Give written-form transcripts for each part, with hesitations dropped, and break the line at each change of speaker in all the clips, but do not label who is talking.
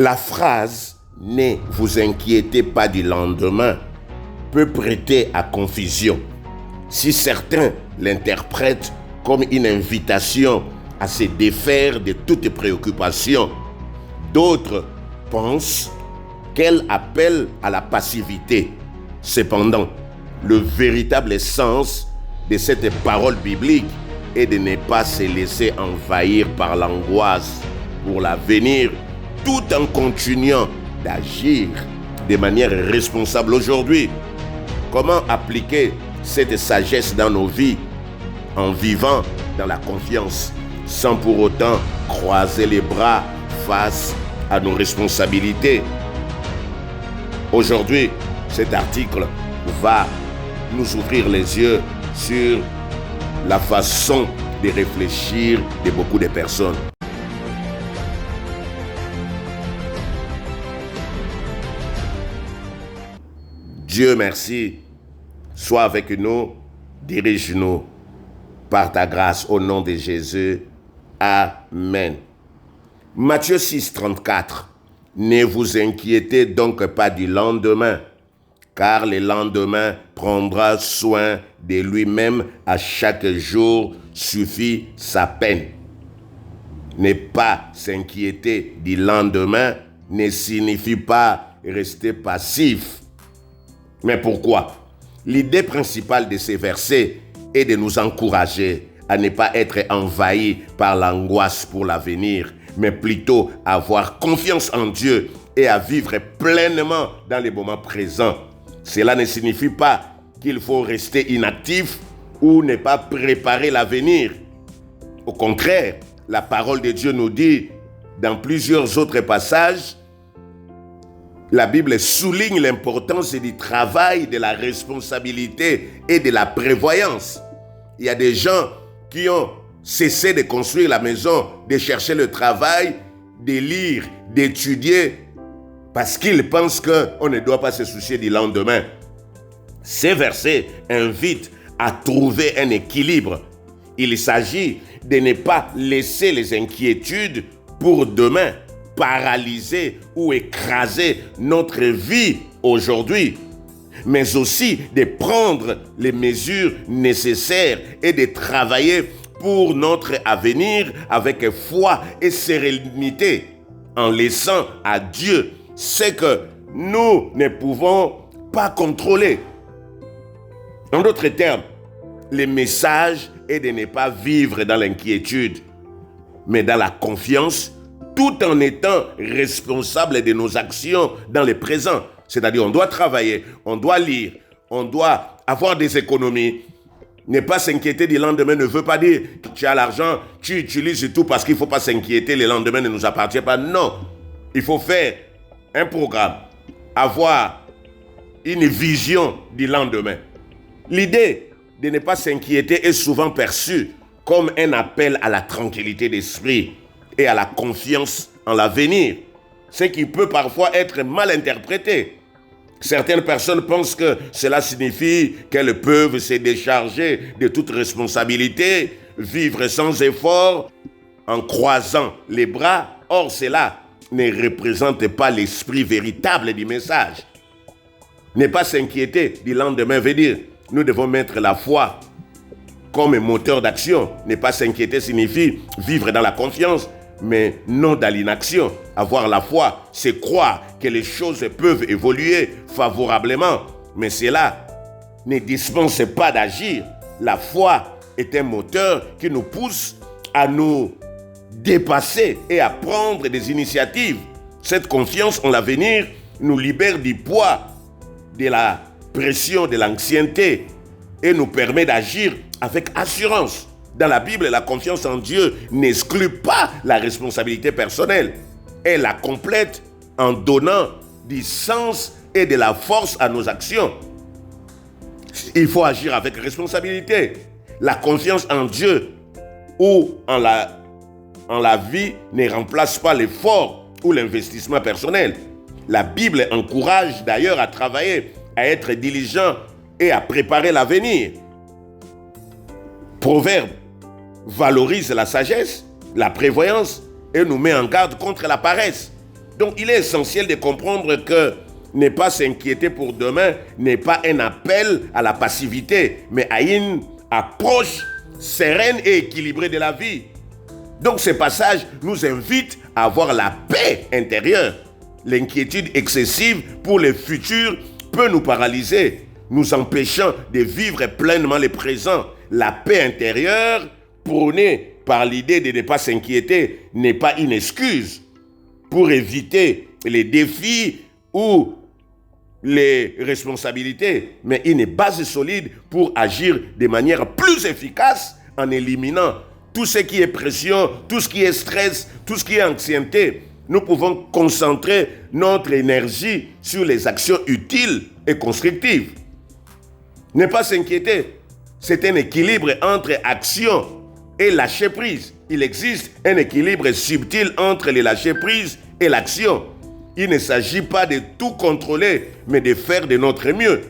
La phrase « Ne vous inquiétez pas du lendemain » peut prêter à confusion si certains l'interprètent comme une invitation à se défaire de toute préoccupation. D'autres pensent qu'elle appelle à la passivité. Cependant, le véritable sens de cette parole biblique est de ne pas se laisser envahir par l'angoisse pour l'avenir, tout en continuant d'agir de manière responsable aujourd'hui. Comment appliquer cette sagesse dans nos vies en vivant dans la confiance, sans pour autant croiser les bras face à nos responsabilités? Aujourd'hui, cet article va nous ouvrir les yeux sur la façon de réfléchir de beaucoup de personnes. Dieu merci, sois avec nous, dirige-nous par ta grâce au nom de Jésus. Amen. Matthieu 6, 34. Ne vous inquiétez donc pas du lendemain, car le lendemain prendra soin de lui-même, à chaque jour suffit sa peine. Ne pas s'inquiéter du lendemain ne signifie pas rester passif. Mais pourquoi? L'idée principale de ces versets est de nous encourager à ne pas être envahis par l'angoisse pour l'avenir, mais plutôt avoir confiance en Dieu et à vivre pleinement dans les moments présents. Cela ne signifie pas qu'il faut rester inactif ou ne pas préparer l'avenir. Au contraire, la parole de Dieu nous dit dans plusieurs autres passages, la Bible souligne l'importance du travail, de la responsabilité et de la prévoyance. Il y a des gens qui ont cessé de construire la maison, de chercher le travail, de lire, d'étudier, parce qu'ils pensent qu'on ne doit pas se soucier du lendemain. Ces versets invitent à trouver un équilibre. Il s'agit de ne pas laisser les inquiétudes pour demain paralyser ou écraser notre vie aujourd'hui, mais aussi de prendre les mesures nécessaires et de travailler pour notre avenir avec foi et sérénité, en laissant à Dieu ce que nous ne pouvons pas contrôler. En d'autres termes, le message est de ne pas vivre dans l'inquiétude, mais dans la confiance, tout en étant responsable de nos actions dans le présent. C'est-à-dire, on doit travailler, on doit lire, on doit avoir des économies. Ne pas s'inquiéter du lendemain ne veut pas dire que tu as l'argent, tu utilises tout parce qu'il ne faut pas s'inquiéter, le lendemain ne nous appartient pas. Non, il faut faire un programme, avoir une vision du lendemain. L'idée de ne pas s'inquiéter est souvent perçue comme un appel à la tranquillité d'esprit et à la confiance en l'avenir, ce qui peut parfois être mal interprété. Certaines personnes pensent que cela signifie qu'elles peuvent se décharger de toute responsabilité, vivre sans effort, en croisant les bras. Or, cela ne représente pas l'esprit véritable du message. Ne pas s'inquiéter du lendemain veut dire nous devons mettre la foi comme moteur d'action. Ne pas s'inquiéter signifie vivre dans la confiance, mais non dans l'inaction. Avoir la foi, c'est croire que les choses peuvent évoluer favorablement, mais cela ne dispense pas d'agir. La foi est un moteur qui nous pousse à nous dépasser et à prendre des initiatives. Cette confiance en l'avenir nous libère du poids, de la pression de l'ancienneté et nous permet d'agir avec assurance. Dans la Bible, la confiance en Dieu n'exclut pas la responsabilité personnelle. Elle la complète en donnant du sens et de la force à nos actions. Il faut agir avec responsabilité. La confiance en Dieu ou en la vie ne remplace pas l'effort ou l'investissement personnel. La Bible encourage d'ailleurs à travailler, à être diligent et à préparer l'avenir. Proverbe valorise la sagesse, la prévoyance et nous met en garde contre la paresse. Donc, il est essentiel de comprendre que ne pas s'inquiéter pour demain n'est pas un appel à la passivité, mais à une approche sereine et équilibrée de la vie. Donc, ce passage nous invite à avoir la paix intérieure. L'inquiétude excessive pour le futur peut nous paralyser, nous empêchant de vivre pleinement le présent. La paix intérieure, prônée par l'idée de ne pas s'inquiéter, n'est pas une excuse pour éviter les défis ou les responsabilités, mais une base solide pour agir de manière plus efficace en éliminant tout ce qui est pression, tout ce qui est stress, tout ce qui est anxiété. Nous pouvons concentrer notre énergie sur les actions utiles et constructives. Ne pas s'inquiéter, c'est un équilibre entre action et lâcher prise. Il existe un équilibre subtil entre le lâcher prise et l'action. Il ne s'agit pas de tout contrôler, mais de faire de notre mieux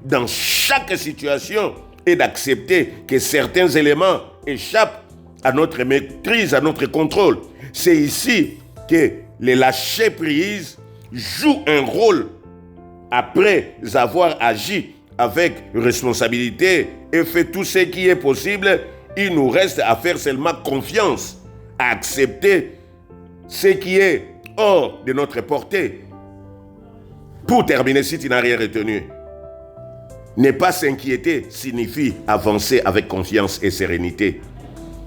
dans chaque situation et d'accepter que certains éléments échappent à notre maîtrise, à notre contrôle. C'est ici que le lâcher prise joue un rôle après avoir agi avec responsabilité et fait tout ce qui est possible. Il nous reste à faire seulement confiance, à accepter ce qui est hors de notre portée. Pour terminer, si tu n'as rien retenu, ne pas s'inquiéter signifie avancer avec confiance et sérénité.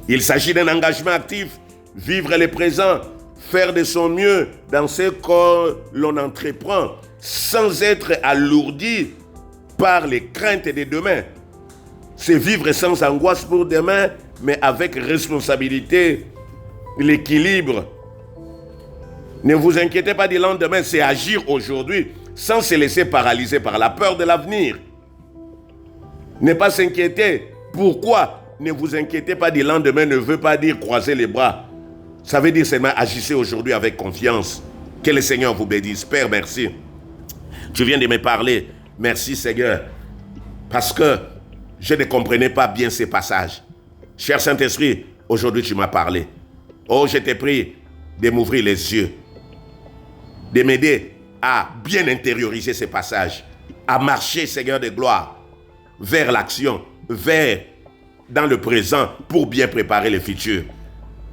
Il s'agit d'un engagement actif, vivre le présent, faire de son mieux dans ce que l'on entreprend, sans être alourdi par les craintes de demain. C'est vivre sans angoisse pour demain, mais avec responsabilité, l'équilibre. Ne vous inquiétez pas du lendemain, c'est agir aujourd'hui sans se laisser paralyser par la peur de l'avenir. Ne pas s'inquiéter. Pourquoi ne vous inquiétez pas du lendemain ne veut pas dire croiser les bras. Ça veut dire seulement agissez aujourd'hui avec confiance. Que le Seigneur vous bénisse. Père, merci. Tu viens de me parler. Merci Seigneur. Parce que je ne comprenais pas bien ces passages. Cher Saint-Esprit, aujourd'hui tu m'as parlé. Oh, je t'ai prié de m'ouvrir les yeux, de m'aider à bien intérioriser ces passages, à marcher, Seigneur de gloire, vers l'action, dans le présent pour bien préparer le futur.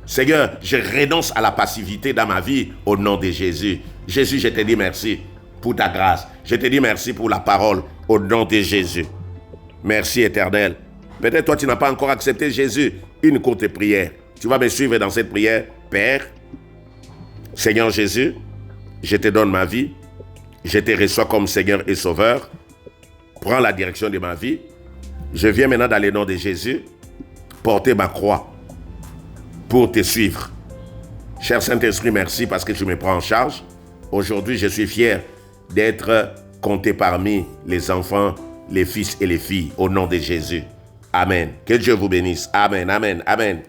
Seigneur, je renonce à la passivité dans ma vie au nom de Jésus. Jésus, je te dis merci pour ta grâce. Je te dis merci pour la parole au nom de Jésus. Merci Éternel. Peut-être toi tu n'as pas encore accepté Jésus. Une courte prière. Tu vas me suivre dans cette prière. Père, Seigneur Jésus, je te donne ma vie. Je te reçois comme Seigneur et Sauveur. Prends la direction de ma vie. Je viens maintenant dans le nom de Jésus porter ma croix pour te suivre. Cher Saint-Esprit, merci parce que tu me prends en charge. Aujourd'hui, je suis fier d'être compté parmi les enfants, les fils et les filles, au nom de Jésus. Amen. Que Dieu vous bénisse. Amen, amen, amen.